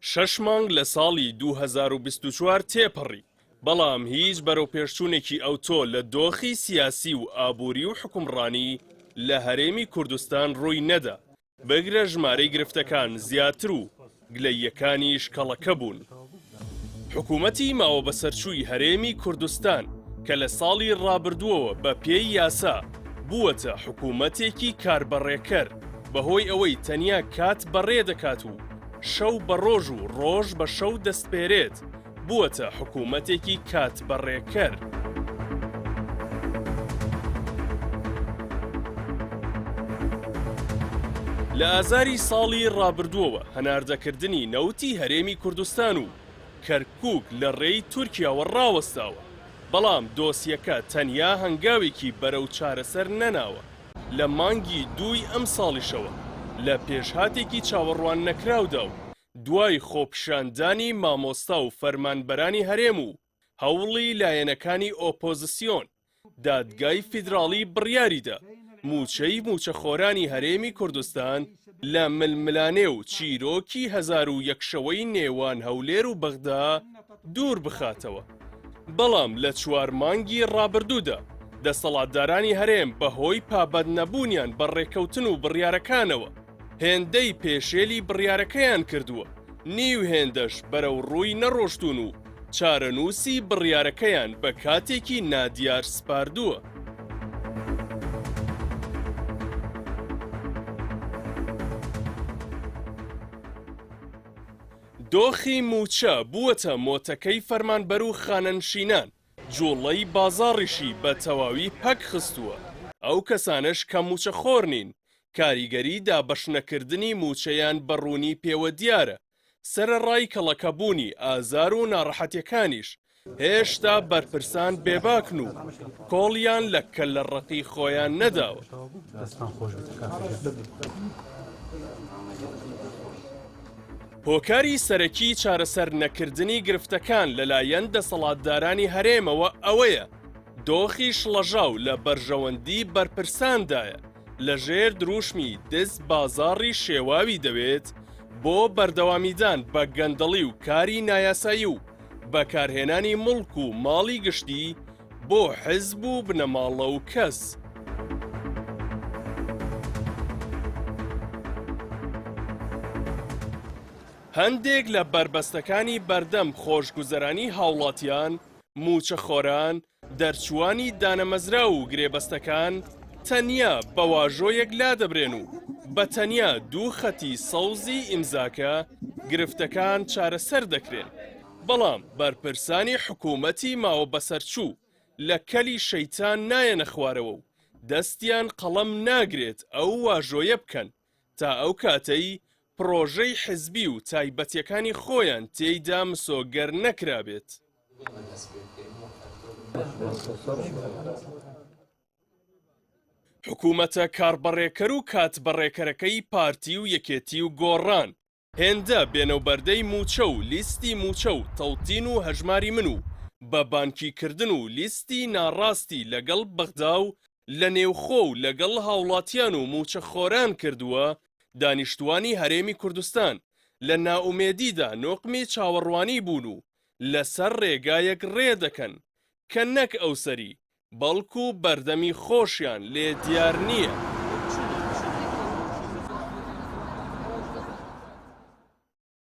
شەش مانگ لە ساڵی 2024 تێپەڕی، بەڵام هیچ بەرەوپێشچوونێکی ئەوتۆ لە دۆخی سیاسی و ئابووری و حکومڕانی لە هەرێمی کوردستان ڕووی نەدا، بەگرە ژمارەی گرفتەکان زیاتر و گلەییەکانیش کەڵەکە بوون. حکوومەتی ماوە بەسەرچووی هەرێمی کوردستان کە لە ساڵی ڕابردووەوە بە پێی یاسا بووەتە حکوومەتێکی کاربەڕێکەر بەهۆی ئەوەی تەنیا کات بەڕێ دەکات و شەو بە ڕۆژ و ڕۆژ بە شەو دەستپێرێت، بووەتە حکوومەتێکی کات بەڕێکەر. لە ئازاری ساڵی ڕابردووەوە هەناردەکردنی نەوتی هەرێمی کوردستان و کەرکووک لە ڕێی تورکیاوە ڕاوەستاوە، بەڵام دۆسیەکە تەنیا هەنگاوێکی بەرەو چارەسەر نەناوە. لە مانگی 2 ئەم ساڵیشەوە لە پێشهاتێکی چاوەڕوان نەکراودا و دوای خۆپیشاندانی مامۆستا و فەرمانبەرانی هەرێم و هەوڵی لایەنەکانی ئۆپۆزیسیۆن، دادگای فیدراڵی بڕیاریدا موچەی موچەخۆرانی هەرێمی کوردستان لە ململانێ و چیرۆکی 1001 شەوەی نێوان هەولێر و بەغدا دوور بخاتەوە. بەڵام لە 4 مانگی ڕابردوودا دەسەڵاتدارانی هەرێم بەهۆی پابەند نەبوونیان بە ڕێکەوتن و بڕیارەکانەوە هێندەی پێشێلی بڕیارەکەیان کردووە، نیو هێندەش بەرەو ڕووی نەڕۆشتون و چارەنووسی بڕیارەکەیان بە کاتێکی نادیار سپاردووە. دۆخی موچە بووەتە مۆتەکەی فەرمانبەر و خانەنشینان، جوڵەی بازاڕیشی بە تەواوی پەک خستووە. ئەو کەسانش کە موچەخۆر نین، کاریگەری دابەشنەکردنی موچەیان بەڕوونی پێوە دیارە. سەرەڕای کەڵەکەبوونی ئازار و ناڕەحەتیەکانیش هێشتا بەرپرسان بێباکن و کۆڵیان لە کەللەڕەقی خۆیان نەداوە. هۆکاری سەرەکی چارەسەر نەکردنی گرفتەکان لەلایەن دەسەڵاتدارانی هەرێمەوە ئەوەیە دۆخی شڵەژاو لە بەرژەوەندی بەرپرساندایە، لەژێر دروشمی دەست بازاڕی شێواوی دەوێت بۆ بەردەوامیدان بە گەندەڵی و کاری نایاسایی و بەکارهێنانی مڵک و ماڵی گشتی بۆ حزب و بنەماڵە و کەس. هەندێک لە بربەستەکانی بەردەم خۆشگوزەرانی هاوڵاتیان، موچەخۆران، دەرچوانی دانەمەزرا و گرێبەستەکان تەنیا بە واژۆیەک لا دەبرێن و بە تەنیا 2 خەتی سەوزی ئیمزاکە گرفتەکان چارەسەر دەکرێن. بەڵام بەرپرسانی حکوومەتی ماوە بەسەرچوو لە کەلی شەیتان نایەنە خوارەوە و دەستیان قەڵەم ناگرێت ئەو واژۆیە بکەن تا ئەو کاتەی پرۆژەی حزبی و تایبەتیەکانی خۆیان تێیدا مسۆگەر نەکرابێت. حکوومەتە کاربەڕێکەر و کاتبەڕێکەرەکەی پارتی و یەکێتی و گۆڕان هێندە بێنەوبەردەی موچە و لیستی موچە و تەوتین و هەژماری من و بە بانکیکردن و لیستی ناڕاستی لەگەڵ بەغدا و لە نێوخۆ و لەگەڵ هاوڵاتیان و موچەخۆران کردووە، دانیشتوانی هەرێمی کوردستان لە ناومێدیدا نۆقمی چاوەڕوانی بوون و لەسەر ڕێگایەک ڕێ دەکەن کە نەک ئەوسەری، بەڵکو بەردەمی خۆشیان لێ دیار نییە.